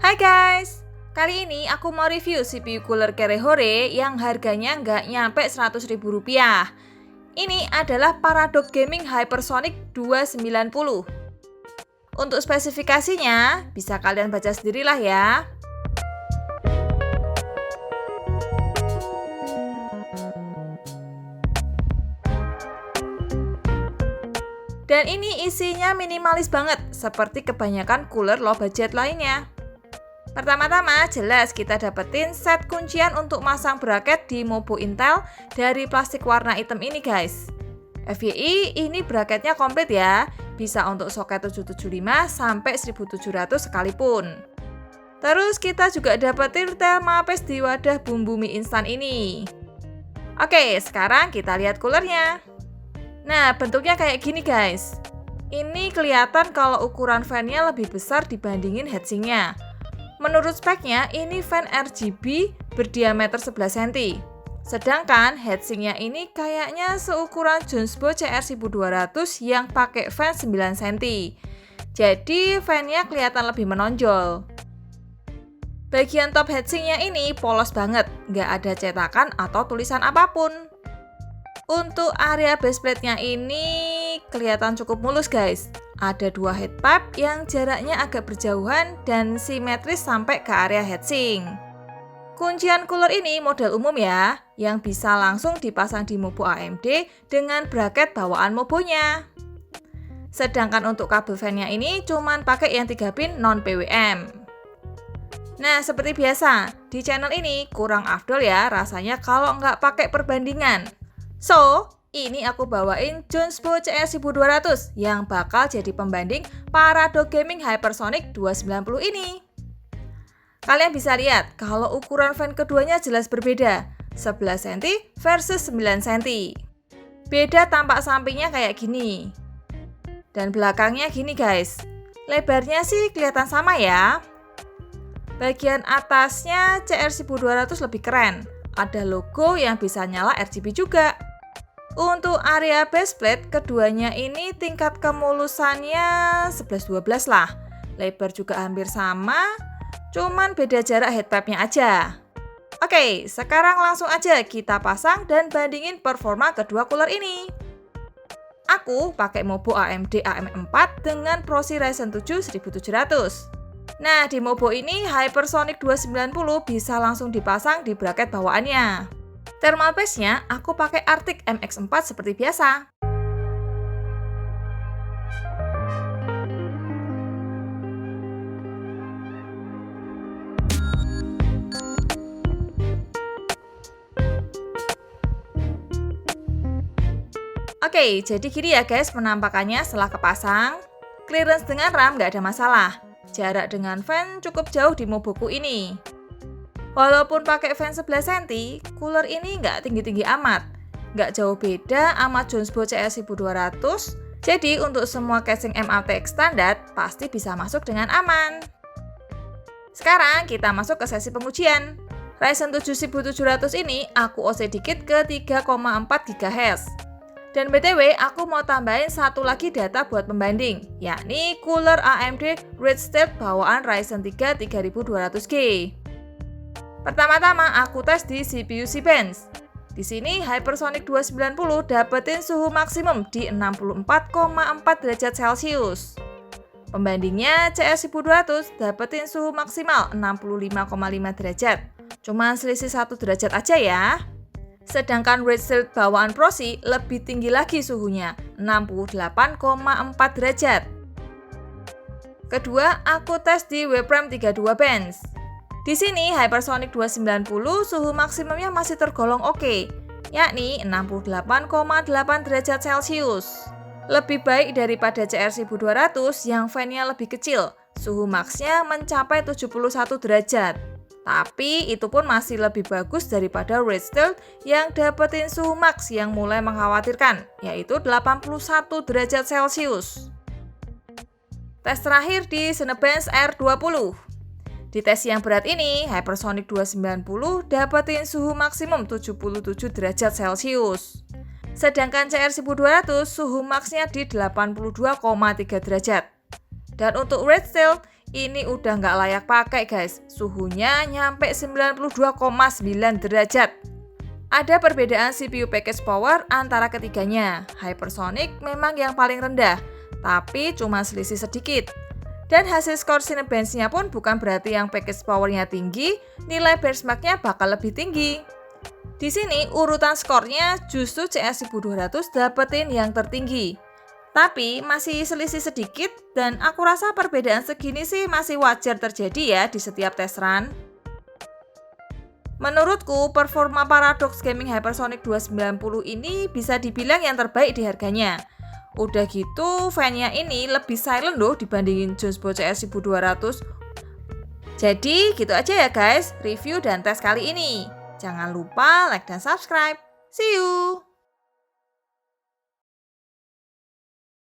Hai guys, kali ini aku mau review CPU cooler Kerehore yang harganya nggak nyampe Rp100.000. Ini adalah Paradox Gaming Hypersonic 290. Untuk spesifikasinya, bisa kalian baca sendirilah ya. Dan ini isinya minimalis banget, seperti kebanyakan cooler low budget lainnya. Pertama-tama jelas kita dapetin set kuncian untuk masang bracket di Mobo Intel dari plastik warna hitam ini guys. FYI ini bracketnya komplit ya, bisa untuk soket 775 sampai 1700 sekalipun. Terus kita juga dapetin Therma Paste di wadah bumbu mie instan ini. Oke, sekarang kita lihat coolernya. Nah, bentuknya kayak gini guys. Ini kelihatan kalau ukuran fan-nya lebih besar dibandingin heatsinknya. Menurut speknya, ini fan RGB berdiameter 11 cm. Sedangkan heatsinknya ini kayaknya seukuran Jonsbo CR1200 yang pakai fan 9 cm. Jadi fan-nya kelihatan lebih menonjol. Bagian top heatsinknya ini polos banget, nggak ada cetakan atau tulisan apapun. Untuk area baseplate-nya ini kelihatan cukup mulus guys. Ada dua heat pipe yang jaraknya agak berjauhan dan simetris sampai ke area heatsink. Kuncian cooler ini model umum ya, yang bisa langsung dipasang di Mobo AMD dengan bracket bawaan Mobonya. Sedangkan untuk kabel fan-nya ini cuman pakai yang 3 pin non PWM. Nah, seperti biasa, di channel ini kurang afdol ya rasanya kalau nggak pakai perbandingan. So, ini aku bawain Jonsbo CR1200 yang bakal jadi pembanding Paradox Gaming Hypersonic 290 ini. Kalian bisa lihat kalau ukuran fan keduanya jelas berbeda, 11 cm versus 9 cm. Beda tampak sampingnya kayak gini. Dan belakangnya gini guys. Lebarnya sih kelihatan sama ya. Bagian atasnya CR1200 lebih keren. Ada logo yang bisa nyala RGB juga. Untuk area baseplate, keduanya ini tingkat kemulusannya 11-12 lah. Lebar juga hampir sama, cuman beda jarak headpipe-nya aja. Oke, sekarang langsung aja kita pasang dan bandingin performa kedua cooler ini. Aku pakai Mobo AMD AM4 dengan Proci Ryzen 7 1700. Nah, di Mobo ini Hypersonic 290 bisa langsung dipasang di bracket bawaannya. Thermal paste-nya aku pakai Arctic MX4 seperti biasa. Oke, jadi gini ya guys penampakannya setelah kepasang. Clearance dengan RAM nggak ada masalah. Jarak dengan fan cukup jauh di Moboku ini. Walaupun pakai fan 11 cm, cooler ini nggak tinggi-tinggi amat. Nggak jauh beda sama Jonsbo CR1200, jadi untuk semua casing MATX standar pasti bisa masuk dengan aman. Sekarang kita masuk ke sesi pengujian. Ryzen 7 1700 ini aku OC dikit ke 3,4 GHz. Dan BTW aku mau tambahin satu lagi data buat pembanding, yakni cooler AMD RedStart bawaan Ryzen 3 3200G. Pertama-tama aku tes di CPU Sebench. Di sini Hypersonic 290 dapetin suhu maksimum di 64,4 derajat Celcius. Pembandingnya CR1200 dapetin suhu maksimal 65,5 derajat. Cuma selisih 1 derajat aja ya. Sedangkan RedStart bawaan Proci lebih tinggi lagi suhunya, 68,4 derajat. Kedua, aku tes di WPRAM 32 Bench. Di sini Hypersonic 290 suhu maksimumnya masih tergolong oke, yakni 68,8 derajat Celcius. Lebih baik daripada CR1200 yang fan-nya lebih kecil, suhu max-nya mencapai 71 derajat. Tapi itu pun masih lebih bagus daripada RedStart yang dapetin suhu max yang mulai mengkhawatirkan, yaitu 81 derajat Celcius. Tes terakhir di Cinebench R20. Di tes yang berat ini, Hypersonic 290 dapetin suhu maksimum 77 derajat Celcius. Sedangkan CR1200 suhu max-nya di 82,3 derajat. Dan untuk RedStart, ini udah nggak layak pakai guys. Suhunya nyampe 92,9 derajat. Ada perbedaan CPU package power antara ketiganya. Hypersonic memang yang paling rendah, tapi cuma selisih sedikit. Dan hasil skor Cinebench-nya pun bukan berarti yang package powernya tinggi, nilai benchmark-nya bakal lebih tinggi. Di sini urutan skornya justru CS 1200 dapetin yang tertinggi. Tapi masih selisih sedikit dan aku rasa perbedaan segini sih masih wajar terjadi ya di setiap test run. Menurutku performa Paradox Gaming Hypersonic 290 ini bisa dibilang yang terbaik di harganya. Udah gitu fan-nya ini lebih silent loh dibandingin Jonesbow CS 1200. Jadi gitu aja ya guys review dan tes kali ini. Jangan lupa like dan subscribe. See you!